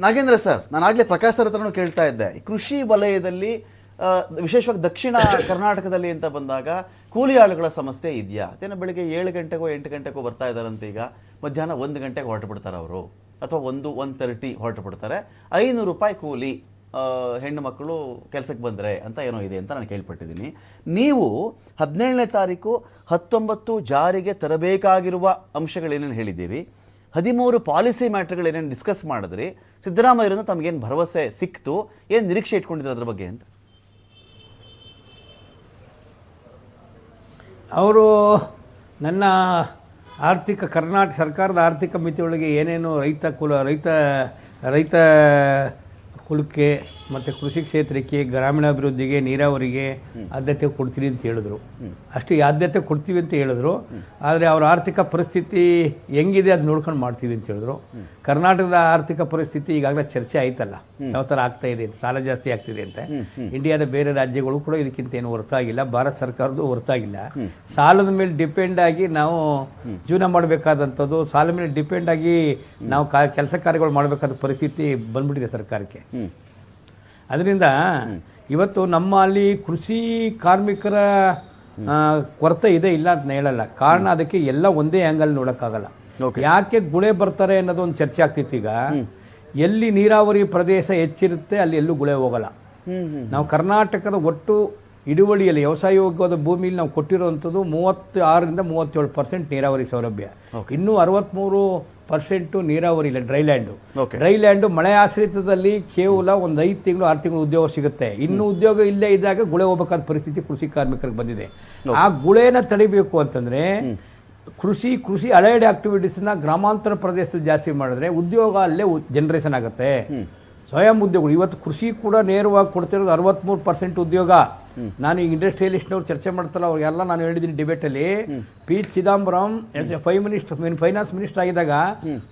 Nagendra sir, ನಾನು ಆಗಲೇ Prakash sir ಹತ್ರನೂ ಕೇಳ್ತಾ ಇದ್ದೆ, ಕೃಷಿ ವಲಯದಲ್ಲಿ ವಿಶೇಷವಾಗಿ ದಕ್ಷಿಣ ಕರ್ನಾಟಕದಲ್ಲಿ ಅಂತ ಬಂದಾಗ ಕೂಲಿ ಆಳುಗಳ ಸಮಸ್ಯೆ ಇದೆಯಾ? ಅದೇನೋ ಬೆಳಿಗ್ಗೆ 7 ಗಂಟೆಗೋ 8 ಗಂಟೆಗೋ ಬರ್ತಾ ಇದ್ದಾರಂತೆ, ಈಗ ಮಧ್ಯಾಹ್ನ 1 ಗಂಟೆಗೆ ಹೊರಟು ಬಿಡ್ತಾರೆ ಅವರು, ಅಥವಾ 1:30 ಹೊರಟು ಬಿಡ್ತಾರೆ. 500 ರೂಪಾಯಿ ಕೂಲಿ ಹೆಣ್ಣು ಮಕ್ಕಳು ಕೆಲಸಕ್ಕೆ ಬಂದರೆ ಅಂತ ಏನೋ ಇದೆ ಅಂತ ನಾನು ಕೇಳ್ಪಟ್ಟಿದ್ದೀನಿ. ನೀವು 17ನೇ ತಾರೀಕು 19 ಜಾರಿಗೆ ತರಬೇಕಾಗಿರುವ ಅಂಶಗಳೇನೇನು ಹೇಳಿದ್ದೀರಿ, 13 ಪಾಲಿಸಿ ಮ್ಯಾಟ್ರ್ಗಳೇನೇನು ಡಿಸ್ಕಸ್ ಮಾಡಿದ್ರಿ, ಸಿದ್ದರಾಮಯ್ಯರಿಂದ ತಮಗೇನು ಭರವಸೆ ಸಿಕ್ತು, ಏನು ನಿರೀಕ್ಷೆ ಇಟ್ಕೊಂಡಿದ್ರು ಅದ್ರ ಬಗ್ಗೆ ಅಂತ? ಅವರು ನನ್ನ ಕರ್ನಾಟಕ ಸರ್ಕಾರದ ಆರ್ಥಿಕ ಮಿತಿಯೊಳಗೆ ಏನೇನು ರೈತ ಕುಲಕ್ಕೆ ಮತ್ತು ಕೃಷಿ ಕ್ಷೇತ್ರಕ್ಕೆ, ಗ್ರಾಮೀಣಾಭಿವೃದ್ಧಿಗೆ, ನೀರಾವರಿಗೆ ಆದ್ಯತೆ ಕೊಡ್ತೀವಿ ಅಂತ ಹೇಳಿದ್ರು. ಅಷ್ಟೇ ಆದ್ಯತೆ ಕೊಡ್ತೀವಿ ಅಂತ ಹೇಳಿದ್ರು. ಆದರೆ ಅವರ ಆರ್ಥಿಕ ಪರಿಸ್ಥಿತಿ ಹೆಂಗಿದೆ ಅದು ನೋಡ್ಕೊಂಡು ಮಾಡ್ತೀವಿ ಅಂತ ಹೇಳಿದ್ರು. ಕರ್ನಾಟಕದ ಆರ್ಥಿಕ ಪರಿಸ್ಥಿತಿ ಈಗಾಗಲೇ ಚರ್ಚೆ ಆಯ್ತಲ್ಲ, ಯಾವ ಥರ ಆಗ್ತಾ ಇದೆ, ಸಾಲ ಜಾಸ್ತಿ ಆಗ್ತಿದೆ ಅಂತ. ಇಂಡಿಯಾದ ಬೇರೆ ರಾಜ್ಯಗಳು ಕೂಡ ಇದಕ್ಕಿಂತ ಏನು ಹೊರತಾಗಿಲ್ಲ, ಭಾರತ ಸರ್ಕಾರದ್ದು ಹೊರತಾಗಿಲ್ಲ. ಸಾಲದ ಮೇಲೆ ಡಿಪೆಂಡ್ ಆಗಿ ನಾವು ಜೀವನ ಮಾಡಬೇಕಾದಂಥದ್ದು, ಸಾಲ ಮೇಲೆ ಡಿಪೆಂಡ್ ಆಗಿ ನಾವು ಕೆಲಸ ಕಾರ್ಯಗಳು ಮಾಡಬೇಕಾದ ಪರಿಸ್ಥಿತಿ ಬಂದ್ಬಿಟ್ಟಿದೆ ಸರ್ಕಾರಕ್ಕೆ. ಅದರಿಂದ ಇವತ್ತು ನಮ್ಮಲ್ಲಿ ಕೃಷಿ ಕಾರ್ಮಿಕರ ಕೊರತೆ ಇದೆ, ಇಲ್ಲ ಅಂತ ಹೇಳಲ್ಲ. ಕಾರಣ ಅದಕ್ಕೆ ಎಲ್ಲ ಒಂದೇ ಆ್ಯಂಗಲ್ ನೋಡೋಕ್ಕಾಗಲ್ಲ. ಯಾಕೆ ಗುಳೆ ಬರ್ತಾರೆ ಅನ್ನೋದು ಒಂದು ಚರ್ಚೆ ಆಗ್ತಿತ್ತು. ಈಗ ಎಲ್ಲಿ ನೀರಾವರಿ ಪ್ರದೇಶ ಹೆಚ್ಚಿರುತ್ತೆ ಅಲ್ಲಿ ಎಲ್ಲೂ ಗುಳೆ ಹೋಗಲ್ಲ. ನಾವು ಕರ್ನಾಟಕದ ಒಟ್ಟು ಹಿಡುವಳಿಯಲ್ಲಿ ವ್ಯವಸಾಯೋಗ್ಯವಾದ ಭೂಮಿಯಲ್ಲಿ ನಾವು ಕೊಟ್ಟಿರುವಂಥದ್ದು 36ರಿಂದ 37% ನೀರಾವರಿ ಸೌಲಭ್ಯ. ಇನ್ನೂ 63% ನೀರಾವರಿ ಇಲ್ಲ, ಡ್ರೈಲ್ಯಾಂಡು. ಮಳೆ ಆಶ್ರಿತದಲ್ಲಿ ಕೇವಲ ಒಂದು 5 ತಿಂಗಳು 6 ತಿಂಗಳು ಉದ್ಯೋಗ ಸಿಗುತ್ತೆ. ಇನ್ನು ಉದ್ಯೋಗ ಇಲ್ಲೇ ಇದ್ದಾಗ ಗುಳೆ ಹೋಗಬೇಕಾದ ಪರಿಸ್ಥಿತಿ ಕೃಷಿ ಕಾರ್ಮಿಕರಿಗೆ ಬಂದಿದೆ. ಆ ಗುಳೆನ ತಡಿಬೇಕು ಅಂತಂದ್ರೆ ಕೃಷಿ ಅಲೈಡ್ ಆಕ್ಟಿವಿಟೀಸ್ನ ಗ್ರಾಮಾಂತರ ಪ್ರದೇಶದಲ್ಲಿ ಜಾಸ್ತಿ ಮಾಡಿದ್ರೆ ಉದ್ಯೋಗ ಅಲ್ಲೇ ಜನರೇಷನ್ ಆಗುತ್ತೆ. ಸ್ವಯಂ ಉದ್ಯೋಗಗಳು ಇವತ್ತು ಕೃಷಿ ಕೂಡ ನೇರವಾಗಿ ಕೊಡ್ತಿರೋದು 63% ಉದ್ಯೋಗ. ನಾನು ಈಗ ಇಂಡಸ್ಟ್ರಿಯಲಿಸ್ಟ್ನವ್ರು ಚರ್ಚೆ ಮಾಡ್ತಾರಲ್ಲ ಅವ್ರಿಗೆಲ್ಲ ನಾನು ಹೇಳಿದ್ದೀನಿ ಡಿಬೇಟಲ್ಲಿ. ಪಿ ಚಿದಂಬರಂ ಫೈನಾನ್ಸ್ ಮಿನಿಸ್ಟರ್ ಆಗಿದ್ದಾಗ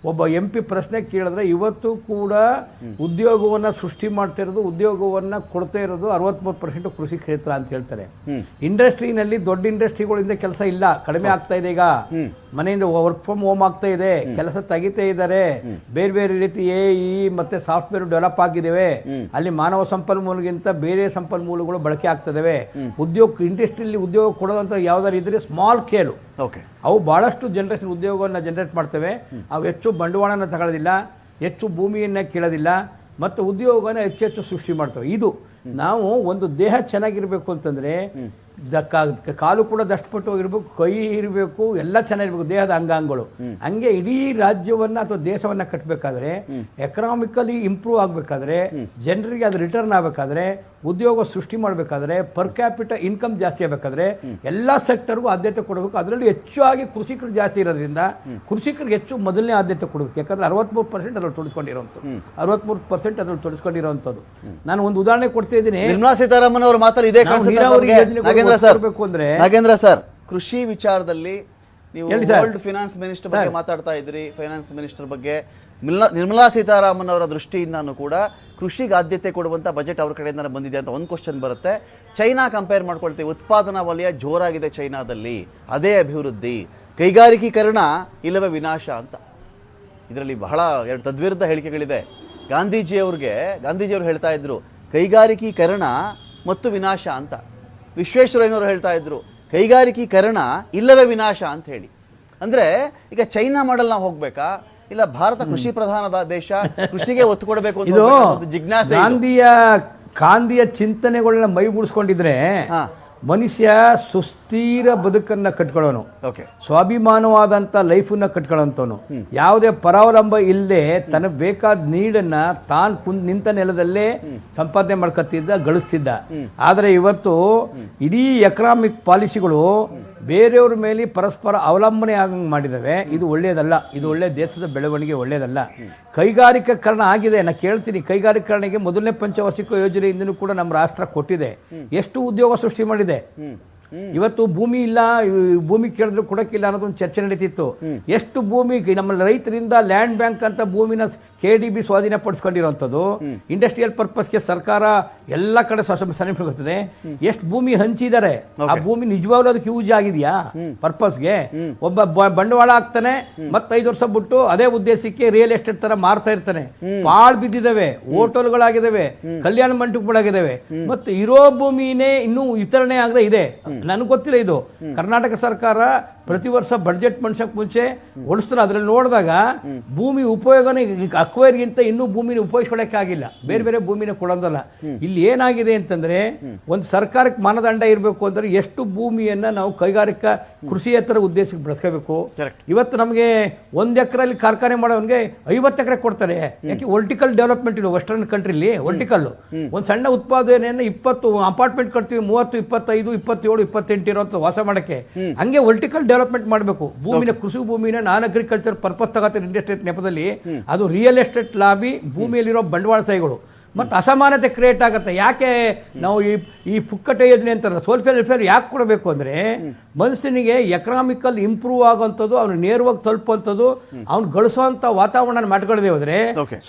ಒಬ್ಬ MP ಪ್ರಶ್ನೆ ಕೇಳಿದ್ರೆ ಇವತ್ತು ಕೂಡ ಉದ್ಯೋಗವನ್ನ ಸೃಷ್ಟಿ ಮಾಡ್ತಾ ಇರೋದು, ಉದ್ಯೋಗವನ್ನ ಕೊಡ್ತಾ ಇರೋದು 63% ಕೃಷಿ ಕ್ಷೇತ್ರ ಅಂತ ಹೇಳ್ತಾರೆ. ಇಂಡಸ್ಟ್ರಿನಲ್ಲಿ ದೊಡ್ಡ ಇಂಡಸ್ಟ್ರಿಗಳಿಂದ ಕೆಲಸ ಇಲ್ಲ, ಕಡಿಮೆ ಆಗ್ತಾ ಇದೆ. ಈಗ ಮನೆಯಿಂದ ವರ್ಕ್ ಫ್ರಮ್ ಹೋಮ್ ಆಗ್ತಾ ಇದೆ, ಕೆಲಸ ತೆಗಿತಾ ಇದ್ದಾರೆ. ಬೇರೆ ಬೇರೆ ರೀತಿ AI ಮತ್ತೆ ಸಾಫ್ಟ್ವೇರ್ ಡೆವಲಪ್ ಆಗಿದ್ದೇವೆ. ಅಲ್ಲಿ ಮಾನವ ಸಂಪನ್ಮೂಲಗಿಂತ ಬೇರೆ ಸಂಪನ್ಮೂಲಗಳು ಬಳಕೆ ಆಗ್ತದೆ. ಇಂಡಸ್ಟ್ರಿಯಲ್ಲಿ ಉದ್ಯೋಗ ಕೊಡುವಂತ ಯಾವ್ದಾರು ಇದ್ರೆ ಸ್ಮಾಲ್ ಸ್ಕೇಲು, ಅವು ಬಹಳಷ್ಟು ಜನರೇಷನ್ ಉದ್ಯೋಗವನ್ನು ಜನರೇಟ್ ಮಾಡ್ತವೆ. ಅವು ಹೆಚ್ಚು ಬಂಡವಾಳನ ತಗೊಳ್ಳೋದಿಲ್ಲ, ಹೆಚ್ಚು ಭೂಮಿಯನ್ನ ಕೀಳೋದಿಲ್ಲ, ಮತ್ತು ಉದ್ಯೋಗನ ಹೆಚ್ಚು ಸೃಷ್ಟಿ ಮಾಡ್ತವೆ. ಇದು ನಾವು ಒಂದು ದೇಹ ಚೆನ್ನಾಗಿರ್ಬೇಕು ಅಂತಂದ್ರೆ ಕಾಲು ಕೂಡ ದಷ್ಟಪಟ್ಟು ಇರಬೇಕು, ಕೈ ಇರಬೇಕು, ಎಲ್ಲ ಚೆನ್ನಾಗಿರ್ಬೇಕು, ದೇಹದ ಅಂಗಾಂಗಗಳು. ಹಂಗೆ ಇಡೀ ರಾಜ್ಯವನ್ನ ಅಥವಾ ದೇಶವನ್ನ ಕಟ್ಟಬೇಕಾದ್ರೆ, ಎಕನಾಮಿಕಲಿ ಇಂಪ್ರೂವ್ ಆಗಬೇಕಾದ್ರೆ, ಜನರಿಗೆ ಅದು ರಿಟರ್ನ್ ಆಗಬೇಕಾದ್ರೆ, ಉದ್ಯೋಗ ಸೃಷ್ಟಿ ಮಾಡಬೇಕಾದ್ರೆ, ಪರ್ ಕ್ಯಾಪಿಟಲ್ ಇನ್ಕಮ್ ಜಾಸ್ತಿ ಆಗಬೇಕಾದ್ರೆ ಎಲ್ಲ ಸೆಕ್ಟರ್ಗೂ ಆದ್ಯತೆ ಕೊಡಬೇಕು. ಅದರಲ್ಲಿ ಹೆಚ್ಚಾಗಿ ಕೃಷಿಕರು ಜಾಸ್ತಿ ಇರೋದ್ರಿಂದ ಕೃಷಿಕರಿಗೆ ಹೆಚ್ಚು ಮೊದಲನೇ ಆದ್ಯತೆ ಕೊಡಬೇಕು. ಯಾಕಂದ್ರೆ 63% ಅದ್ರಲ್ಲಿ ತೊಡಸ್ಕೊಂಡಿರೋಂಥದ್ದು, 63% ಅದ್ರಲ್ಲಿ ತೊಡಸ್ಕೊಂಡಿರೋಂಥದ್ದು. ನಾನು ಒಂದು ಉದಾಹರಣೆ ಕೊಡ್ತಾ ಇದ್ದೀನಿ. ನಿರ್ಮಲಾ ಸೀತಾರಾಮನ್ ಅವರ ಮಾತಲ್ಲಿ ಇದೆ. ನಾಗೇಂದ್ರ ಸರ್, ಕೃಷಿ ವಿಚಾರದಲ್ಲಿ ನೀವು ವರ್ಲ್ಡ್ ಫೈನಾನ್ಸ್ ಮಿನಿಸ್ಟರ್ ಬಗ್ಗೆ ಮಾತಾಡ್ತಾ ಇದ್ರಿ. ಫೈನಾನ್ಸ್ ಮಿನಿಸ್ಟರ್ ಬಗ್ಗೆ ನಿರ್ಮಲಾ ಸೀತಾರಾಮನ್ ಅವರ ದೃಷ್ಟಿಯಿಂದನೂ ಕೂಡ ಕೃಷಿಗೆ ಆದ್ಯತೆ ಕೊಡುವಂಥ ಬಜೆಟ್ ಅವ್ರ ಕಡೆಯಿಂದ ಬಂದಿದೆ ಅಂತ ಒಂದು ಕ್ವಶನ್ ಬರುತ್ತೆ. ಚೈನಾ ಕಂಪೇರ್ ಮಾಡ್ಕೊಳ್ತೀವಿ, ಉತ್ಪಾದನಾ ವಲಯ ಜೋರಾಗಿದೆ ಚೈನಾದಲ್ಲಿ, ಅದೇ ಅಭಿವೃದ್ಧಿ, ಕೈಗಾರಿಕೀಕರಣ ಇಲ್ಲವೇ ವಿನಾಶ ಅಂತ. ಇದರಲ್ಲಿ ಬಹಳ 2 ತದ್ವಿರುದ್ಧ ಹೇಳಿಕೆಗಳಿದೆ. ಗಾಂಧೀಜಿಯವರು ಹೇಳ್ತಾ ಇದ್ರು ಕೈಗಾರಿಕೀಕರಣ ಮತ್ತು ವಿನಾಶ ಅಂತ. ವಿಶ್ವೇಶ್ವರಯ್ಯನವರು ಹೇಳ್ತಾ ಇದ್ರು ಕೈಗಾರಿಕೀಕರಣ ಇಲ್ಲವೇ ವಿನಾಶ ಅಂತ ಹೇಳಿ. ಅಂದ್ರೆ ಈಗ ಚೈನಾ ಮಾಡಲ್ ನಾವು ಹೋಗ್ಬೇಕಾ, ಇಲ್ಲ ಭಾರತ ಕೃಷಿ ಪ್ರಧಾನದ ದೇಶ, ಕೃಷಿಗೆ ಒತ್ತು ಕೊಡಬೇಕು ಅಂತ ಜಿಜ್ಞಾಸೆ. ಗಾಂಧಿಯ ಚಿಂತನೆಗಳನ್ನ ಮೈಗೂಡಿಸ್ಕೊಂಡಿದ್ರೆ ಮನುಷ್ಯ ಸುಸ್ಥಿರ ಬದುಕನ್ನ ಕಟ್ಕೊಳ್ಳೋನು, ಸ್ವಾಭಿಮಾನವಾದಂತ ಲೈಫನ್ನ ಕಟ್ಕೊಳ್ಳೋಂಥವನು, ಯಾವುದೇ ಪರಾವಲಂಬ ಇಲ್ಲದೆ ತನಗೆ ಬೇಕಾದ ನೀಡನ್ನ ತಾನು ನಿಂತ ನೆಲದಲ್ಲೇ ಸಂಪಾದನೆ ಮಾಡ್ಕೊತಿದ್ದ, ಗಳಿಸ್ತಿದ್ದ. ಆದರೆ ಇವತ್ತು ಇಡೀ ಎಕನಾಮಿಕ್ ಪಾಲಿಸಿಗಳು ಬೇರೆಯವ್ರ ಮೇಲೆ ಪರಸ್ಪರ ಅವಲಂಬನೆ ಆಗಂಗೆ ಮಾಡಿದಾವೆ. ಇದು ಒಳ್ಳೆಯದಲ್ಲ, ಇದು ಒಳ್ಳೆ ದೇಶದ ಬೆಳವಣಿಗೆ ಒಳ್ಳೆಯದಲ್ಲ. ಕೈಗಾರಿಕೀಕರಣ ಆಗಿದೆ. ನಾ ಕೇಳ್ತೀನಿ, ಕೈಗಾರಿಕರಣೆಗೆ ಮೊದಲನೇ ಪಂಚವಾರ್ಷಿಕ ಯೋಜನೆಯಿಂದನೂ ಕೂಡ ನಮ್ಮ ರಾಷ್ಟ್ರ ಕೊಟ್ಟಿದೆ. ಎಷ್ಟು ಉದ್ಯೋಗ ಸೃಷ್ಟಿ ಮಾಡಿದೆ? ಇವತ್ತು ಭೂಮಿ ಇಲ್ಲ, ಭೂಮಿ ಕೇಳಿದ್ರು ಕೊಡಕ್ಕಿಲ್ಲ ಅನ್ನೋದೊಂದು ಚರ್ಚೆ ನಡೀತಿತ್ತು. ಎಷ್ಟು ಭೂಮಿ ನಮ್ಮ ರೈತರಿಂದ ಲ್ಯಾಂಡ್ ಬ್ಯಾಂಕ್ ಅಂತ ಭೂಮಿನ KDB ಸ್ವಾಧೀನ ಪಡಿಸ್ಕೊಂಡಿರೋಂಥದ್ದು, ಇಂಡಸ್ಟ್ರಿಯಲ್ ಪರ್ಪಸ್ಗೆ ಸರ್ಕಾರ ಎಲ್ಲ ಕಡೆ ಗೊತ್ತದೆ. ಎಷ್ಟು ಭೂಮಿ ಹಂಚಿದ್ದಾರೆ, ಆ ಭೂಮಿ ನಿಜವಾಗ್ಲೂ ಅದಕ್ಕೆ ಯೂಸ್ ಆಗಿದೆಯಾ ಪರ್ಪಸ್ಗೆ? ಒಬ್ಬ ಬಂಡವಾಳ ಹಾಕ್ತಾನೆ, ಮತ್ತೆ 5 ವರ್ಷ ಬಿಟ್ಟು ಅದೇ ಉದ್ದೇಶಕ್ಕೆ ರಿಯಲ್ ಎಸ್ಟೇಟ್ ತರ ಮಾರ್ತಾ ಇರ್ತಾನೆ. ಪಾಳ್ ಬಿದ್ದಿದ್ದಾವೆ, ಹೋಟೆಲ್ಗಳಾಗಿದ್ದಾವೆ, ಕಲ್ಯಾಣ ಮಂಟಪಗಳಾಗಿದ್ದಾವೆ, ಮತ್ತೆ ಇರೋ ಭೂಮಿನೇ ಇನ್ನೂ ವಿತರಣೆ ಆಗದೆ ಇದೆ. ನನಗೆ ಗೊತ್ತಿಲ್ಲ ಇದು. ಕರ್ನಾಟಕ ಸರ್ಕಾರ ಪ್ರತಿ ವರ್ಷ ಬಡ್ಜೆಟ್ ಮನ್ಸಕ್ ಮುಂಚೆ ಓಡಿಸ್ತಾರೆ. ಅದ್ರಲ್ಲಿ ನೋಡಿದಾಗ ಭೂಮಿ ಉಪಯೋಗನೇ ಅಕ್ವೈರ್ಗಿಂತ ಇನ್ನೂ ಭೂಮಿನ ಉಪಯೋಗಿಸ್ಕೊಳ್ಳೋಕೆ ಆಗಿಲ್ಲ, ಬೇರೆ ಬೇರೆ ಭೂಮಿನ ಕೊಡೋದಲ್ಲ. ಇಲ್ಲಿ ಏನಾಗಿದೆ ಅಂತಂದ್ರೆ, ಒಂದು ಸರ್ಕಾರಕ್ಕೆ ಮಾನದಂಡ ಇರಬೇಕು ಅಂದ್ರೆ ಎಷ್ಟು ಭೂಮಿಯನ್ನ ನಾವು ಕೈಗಾರಿಕಾ ಕೃಷಿಯೇತರ ಉದ್ದೇಶಕ್ಕೆ ಬಳಸ್ಕೋಬೇಕು. ಇವತ್ತು ನಮಗೆ 1 ಎಕರೆಯಲ್ಲಿ ಕಾರ್ಖಾನೆ ಮಾಡೋನ್ಗೆ 50 ಎಕರೆ ಕೊಡ್ತಾರೆ. ಯಾಕೆ? ವರ್ಟಿಕಲ್ ಡೆವಲಪ್ಮೆಂಟ್ ಇಲ್ಲ ವೆಸ್ಟರ್ನ್ ಕಂಟ್ರಿಲಿ. ವರ್ಟಿಕಲ್ ಒಂದು ಸಣ್ಣ ಉತ್ಪಾದನೆಯನ್ನು 20 ಅಪಾರ್ಟ್ಮೆಂಟ್ ಕಟ್ತೀವಿ, 30, 25, 27, 28 ಇರೋಂಥ ವಾಸ ಮಾಡಕ್ಕೆ. ಹಂಗೆ ವರ್ಟಿಕಲ್ ಡೆವಲಪ್ಮೆಂಟ್ ಮಾಡಬೇಕು. ಭೂಮಿನ ಕೃಷಿ ಭೂಮಿನ ನಾನ್ ಅಗ್ರಿಕಲ್ಚರ್ ಪರ್ಪಸ್ ತಗೋತಾರೆ ಇಂಡಸ್ಟ್ರಿ ನೆಪದಲ್ಲಿ. ಅದು ರಿಯಲ್ ಎಸ್ಟೇಟ್ ಲಾಬಿ, ಭೂಮಿಯಲ್ಲಿರೋ ಬಂಡವಾಳಶಾಹಿಗಳು ಮತ್ತು ಅಸಮಾನತೆ ಕ್ರಿಯೇಟ್ ಆಗುತ್ತೆ. ಯಾಕೆ ನಾವು ಈ ಪುಕ್ಕಟೆ ಯೋಜನೆ ಅಂತಾರಲ್ಲ, ಸೋಲ್ಫೇರ್ ವೆಲ್ಫೇರ್ ಯಾಕೆ ಕೊಡಬೇಕು ಅಂದರೆ, ಮನುಷ್ಯನಿಗೆ ಎಕನಾಮಿಕಲ್ ಇಂಪ್ರೂವ್ ಆಗುವಂಥದ್ದು, ಅವ್ನು ನೇರವಾಗಿ ತಲುಪುವಂಥದ್ದು, ಅವ್ನು ಗಳಿಸುವಂಥ ವಾತಾವರಣ ಮಾಡ್ಕೊಳ್ಳದೆ ಹೋದ್ರೆ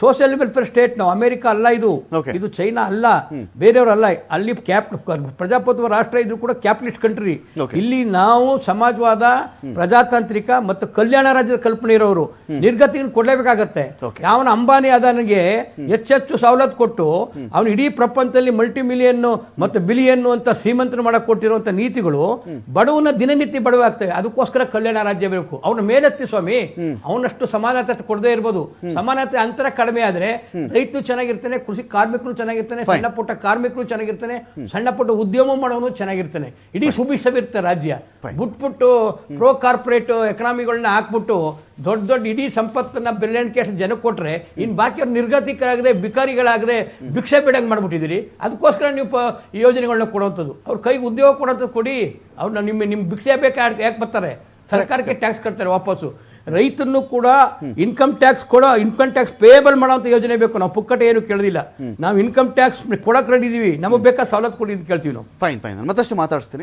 ಸೋಷಿಯಲ್ ವೆಲ್ಫೇರ್ ಸ್ಟೇಟ್. ನಾವು ಅಮೆರಿಕ ಅಲ್ಲ, ಇದು ಚೈನಾ ಅಲ್ಲ, ಬೇರೆಯವ್ರಲ್ಲ. ಅಲ್ಲಿ ಪ್ರಜಾಪ್ರಭುತ್ವ ರಾಷ್ಟ್ರ ಇದ್ರು ಕೂಡ ಕ್ಯಾಪಿಟಲಿಸ್ಟ್ ಕಂಟ್ರಿ. ಇಲ್ಲಿ ನಾವು ಸಮಾಜವಾದ, ಪ್ರಜಾತಾಂತ್ರಿಕ ಮತ್ತು ಕಲ್ಯಾಣ ರಾಜ್ಯದ ಕಲ್ಪನೆ ಇರೋರು ನಿರ್ಗತಿಗೆ ಕೊಡಲೇಬೇಕಾಗತ್ತೆ. ಯಾವನ ಅಂಬಾನಿ ಅದನಿಗೆ ಹೆಚ್ಚೆಚ್ಚು ಸವಲತ್ತು ಕೊಟ್ಟು ಅವನು ಇಡೀ ಪ್ರಪಂಚದಲ್ಲಿ ಮಲ್ಟಿ ಮಿಲಿಯನ್ ಮತ್ತು ಬಿಲಿಯನ್ ಅಂತ ಶ್ರೀಮಂತನ ಮಾಡಕ್ ಕೊಟ್ಟಿರುವಂತ ನೀತಿಗಳು ಬಡವನ ದಿನನಿತ್ಯ ಬಡವಾಗ್ತವೆ. ಅದಕ್ಕೋಸ್ಕರ ಕಲ್ಯಾಣ ರಾಜ್ಯ ಬೇಕು. ಅವನ ಮೇಲೆತ್ತಿ ಸ್ವಾಮಿ, ಅವನಷ್ಟು ಸಮಾನತೆ ಕೊಡದೇ ಇರ್ಬೋದು. ಸಮಾನತೆ ಅಂತರ ಕಡಿಮೆ ಆದ್ರೆ ರೈತನು ಚೆನ್ನಾಗಿರ್ತಾನೆ, ಕೃಷಿ ಕಾರ್ಮಿಕರು ಚೆನ್ನಾಗಿರ್ತಾನೆ, ಸಣ್ಣ ಪುಟ್ಟ ಕಾರ್ಮಿಕರು ಚೆನ್ನಾಗಿರ್ತಾನೆ, ಸಣ್ಣ ಪುಟ್ಟ ಉದ್ಯಮ ಮಾಡೋನು ಚೆನ್ನಾಗಿರ್ತಾನೆ. ಇಡೀ ಸುಭಿಕ್ಷವಿರ್ತಾರೆ ರಾಜ್ಯ. ಬಿಟ್ಬಿಟ್ಟು ಪ್ರೋ ಕಾರ್ಪೊರೇಟ್ ಎಕನಾಮಿಗಳನ್ನ ಹಾಕ್ಬಿಟ್ಟು ದೊಡ್ಡ ಇಡೀ ಸಂಪತ್ತನ್ನ ಬ್ರಿಲಿಯಂಟ್ ಕ್ಯಾಶ್ ಜನಕ್ಕೆ ಕೊಟ್ರೆ, ಇನ್ನು ಬಾಕಿ ಅವ್ರು ನಿರ್ಗತಿಕರಾಗದೆ, ಬಿಕಾರಿಗಳಾಗದೆ, ಭಿಕ್ಷೆ ಬಿಡಂಗೆ ಮಾಡ್ಬಿಟ್ಟಿದ್ದೀರಿ. ಅದಕ್ಕೋಸ್ಕರ ನೀವು ಈ ಯೋಜನೆಗಳನ್ನ ಕೊಡುವಂಥದ್ದು. ಅವ್ರ ಕೈಗೆ ಉದ್ಯೋಗ ಕೊಡೋಂಥದ್ದು ಕೊಡಿ. ಅವ್ರನ್ನ ನಿಮ್ಮ ಭಿಕ್ಷೆ ಬೇಕಾ ಯಾಕೆ ಬರ್ತಾರೆ? ಸರ್ಕಾರಕ್ಕೆ ಟ್ಯಾಕ್ಸ್ ಕಟ್ತಾರೆ ವಾಪಸ್ಸು. ರೈತನ್ನು ಕೂಡ ಇನ್ಕಮ್ ಟ್ಯಾಕ್ಸ್ ಪೇಬಲ್ ಮಾಡೋಂಥ ಯೋಜನೆ ಬೇಕು. ನಾವು ಪುಕ್ಕಟೆ ಏನು ಕೇಳೋದಿಲ್ಲ. ನಾವು ಇನ್ಕಮ್ ಟ್ಯಾಕ್ಸ್ ಕೊಡಕ್ಕೆ ರೆಡಿ ಇದೀವಿ, ನಮಗೆ ಬೇಕಾದ ಸವಲತ್ತು ಕೊಡಿ ಅಂತ ಕೇಳ್ತೀವಿ ನಾವು. ಫೈನ್, ಮತ್ತಷ್ಟು ಮಾತಾಡ್ತೀನಿ.